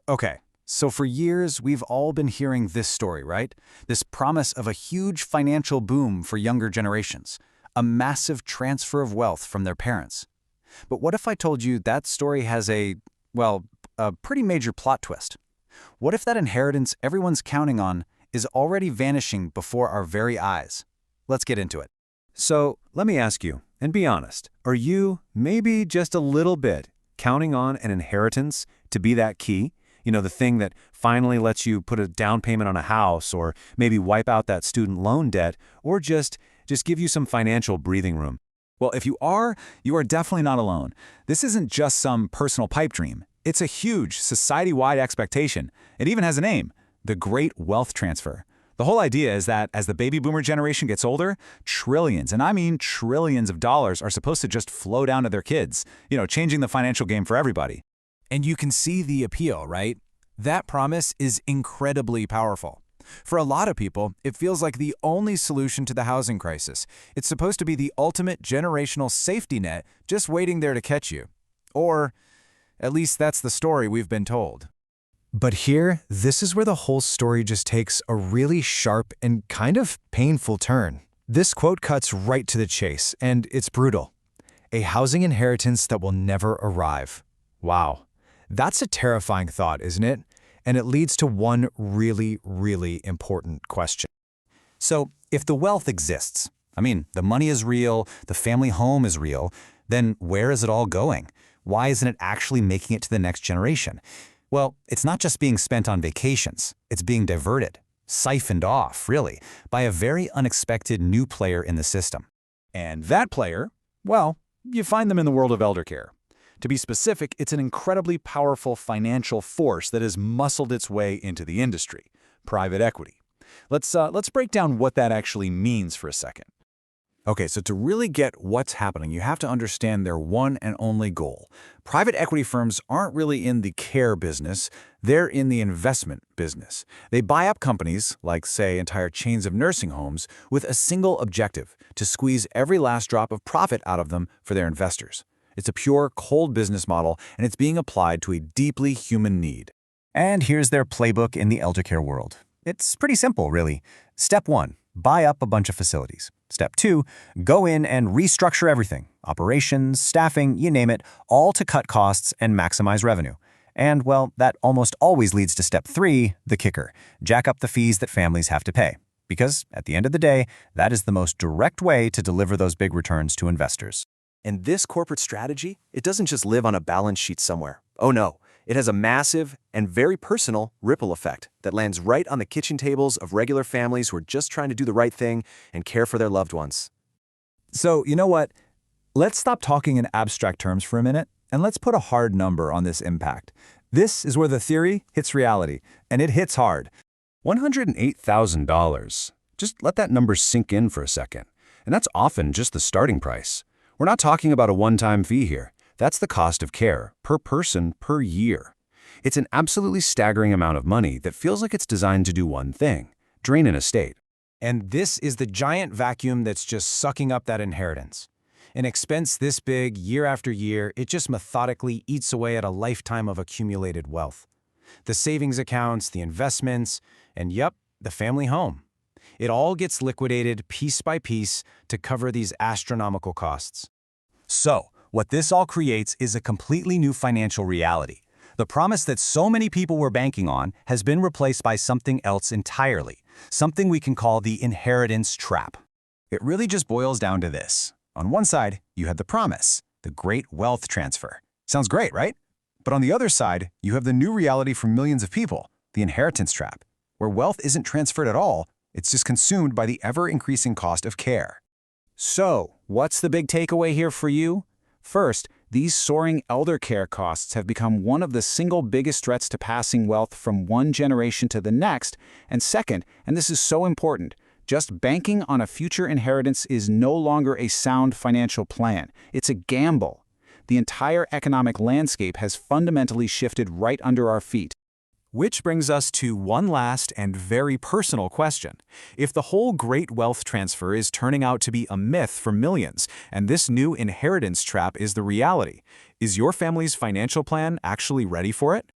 Okay, so for years, we've all been hearing this story, right? This promise of a huge financial boom for younger generations, a massive transfer of wealth from their parents. But what if I told you that story has well, a pretty major plot twist? What if that inheritance everyone's counting on is already vanishing before our very eyes? Let's get into it. So let me ask you, and be honest, are you, maybe just a little bit, counting on an inheritance to be that key? You know, the thing that finally lets you put a down payment on a house, or maybe wipe out that student loan debt, or just give you some financial breathing room. Well, if you are definitely not alone. This isn't just some personal pipe dream. It's a huge, society-wide expectation. It even has a name, the Great Wealth Transfer. The whole idea is that as the baby boomer generation gets older, trillions, and I mean trillions of dollars are supposed to just flow down to their kids, changing the financial game for everybody. And you can see the appeal, right? That promise is incredibly powerful. For a lot of people, it feels like the only solution to the housing crisis. It's supposed to be the ultimate generational safety net just waiting there to catch you. Or, at least that's the story we've been told. But here, this is where the whole story just takes a really sharp and kind of painful turn. This quote cuts right to the chase, and it's brutal. A housing inheritance that will never arrive. Wow. That's a terrifying thought, isn't it? And it leads to one really, really important question. So, if the wealth exists, the money is real, the family home is real, then where is it all going? Why isn't it actually making it to the next generation? Well, it's not just being spent on vacations. It's being diverted, siphoned off, really, by a very unexpected new player in the system. And that player, well, you find them in the world of eldercare. To be specific, it's an incredibly powerful financial force that has muscled its way into the industry, private equity. Let's break down what that actually means for a second. Okay, so to really get what's happening, you have to understand their one and only goal. Private equity firms aren't really in the care business, they're in the investment business. They buy up companies, like, say, entire chains of nursing homes, with a single objective, to squeeze every last drop of profit out of them for their investors. It's a pure, cold business model, and it's being applied to a deeply human need. And here's their playbook in the eldercare world. It's pretty simple, really. Step 1, buy up a bunch of facilities. Step 2, go in and restructure everything. Operations, staffing, you name it, all to cut costs and maximize revenue. And, well, that almost always leads to step 3, the kicker. Jack up the fees that families have to pay. Because, at the end of the day, that is the most direct way to deliver those big returns to investors. And this corporate strategy, it doesn't just live on a balance sheet somewhere. Oh no, it has a massive and very personal ripple effect that lands right on the kitchen tables of regular families who are just trying to do the right thing and care for their loved ones. So, you know what? Let's stop talking in abstract terms for a minute, and let's put a hard number on this impact. This is where the theory hits reality, and it hits hard. $108,000. Just let that number sink in for a second. And that's often just the starting price. We're not talking about a one-time fee here. That's the cost of care, per person, per year. It's an absolutely staggering amount of money that feels like it's designed to do one thing: drain an estate. And this is the giant vacuum that's just sucking up that inheritance. An expense this big, year after year, it just methodically eats away at a lifetime of accumulated wealth. The savings accounts, the investments, and yep, the family home. It all gets liquidated piece by piece to cover these astronomical costs. So, what this all creates is a completely new financial reality. The promise that so many people were banking on has been replaced by something else entirely, something we can call the inheritance trap. It really just boils down to this. On one side, you have the promise, the great wealth transfer. Sounds great, right? But on the other side, you have the new reality for millions of people, the inheritance trap, where wealth isn't transferred at all, it's just consumed by the ever-increasing cost of care. So, what's the big takeaway here for you? First, these soaring elder care costs have become one of the single biggest threats to passing wealth from one generation to the next. And second, and this is so important, just banking on a future inheritance is no longer a sound financial plan. It's a gamble. The entire economic landscape has fundamentally shifted right under our feet. Which brings us to one last and very personal question. If the whole great wealth transfer is turning out to be a myth for millions, and this new inheritance trap is the reality, is your family's financial plan actually ready for it?